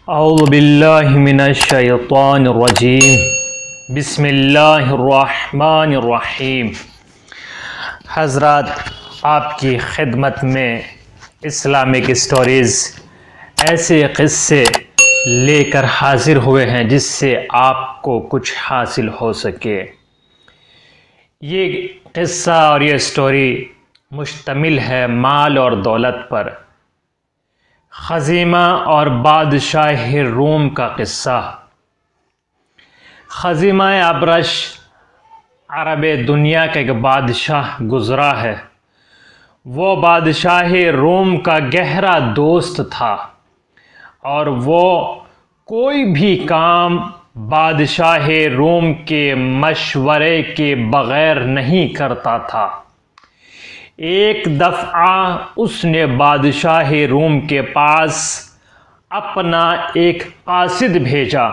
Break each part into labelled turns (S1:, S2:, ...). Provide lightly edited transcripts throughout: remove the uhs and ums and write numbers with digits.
S1: اعوذ باللہ من الشیطان الرجیم بسم اللہ الرحمن الرحیم۔ حضرات، آپ کی خدمت میں اسلامک اسٹوریز ایسے قصے لے کر حاضر ہوئے ہیں جس سے آپ کو کچھ حاصل ہو سکے۔ یہ قصہ اور یہ اسٹوری مشتمل ہے مال اور دولت پر۔ خزیمہ اور بادشاہ روم کا قصہ۔ خزیمہ ابرش عرب دنیا کا ایک بادشاہ گزرا ہے۔ وہ بادشاہ روم کا گہرا دوست تھا اور وہ کوئی بھی کام بادشاہ روم کے مشورے کے بغیر نہیں کرتا تھا۔ ایک دفعہ اس نے بادشاہ روم کے پاس اپنا ایک قاصد بھیجا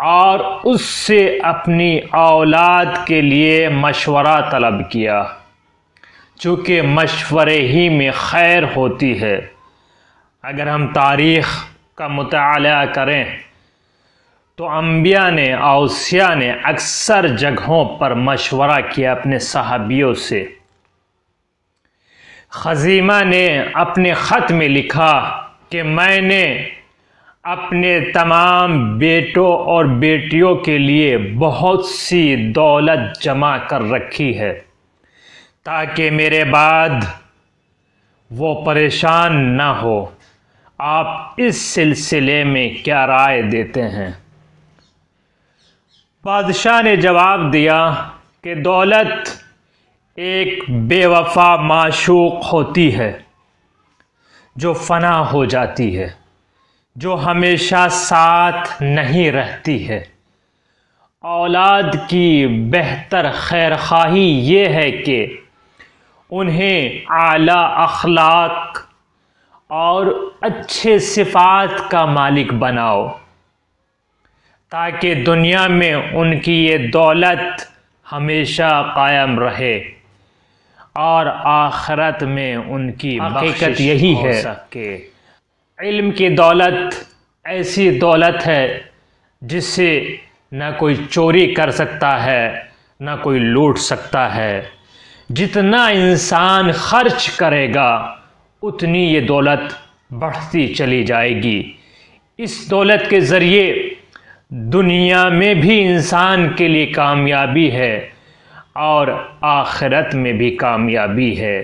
S1: اور اس سے اپنی اولاد کے لیے مشورہ طلب کیا، چونکہ مشورے ہی میں خیر ہوتی ہے۔ اگر ہم تاریخ کا مطالعہ کریں تو انبیاء نے اوصیاء نے اکثر جگہوں پر مشورہ کیا اپنے صحابیوں سے۔ خزیمہ نے اپنے خط میں لکھا کہ میں نے اپنے تمام بیٹوں اور بیٹیوں کے لیے بہت سی دولت جمع کر رکھی ہے تاکہ میرے بعد وہ پریشان نہ ہو۔ آپ اس سلسلے میں کیا رائے دیتے ہیں؟ بادشاہ نے جواب دیا کہ دولت ایک بے وفا معشوق ہوتی ہے جو فنا ہو جاتی ہے، جو ہمیشہ ساتھ نہیں رہتی ہے۔ اولاد کی بہتر خیرخواہی یہ ہے کہ انہیں اعلیٰ اخلاق اور اچھے صفات کا مالک بناؤ تاکہ دنیا میں ان کی یہ دولت ہمیشہ قائم رہے اور آخرت میں ان کی حقیقت یہی ہے کہ علم کی دولت ایسی دولت ہے جس سے نہ کوئی چوری کر سکتا ہے نہ کوئی لوٹ سکتا ہے۔ جتنا انسان خرچ کرے گا اتنی یہ دولت بڑھتی چلی جائے گی۔ اس دولت کے ذریعے دنیا میں بھی انسان کے لیے کامیابی ہے اور آخرت میں بھی کامیابی ہے۔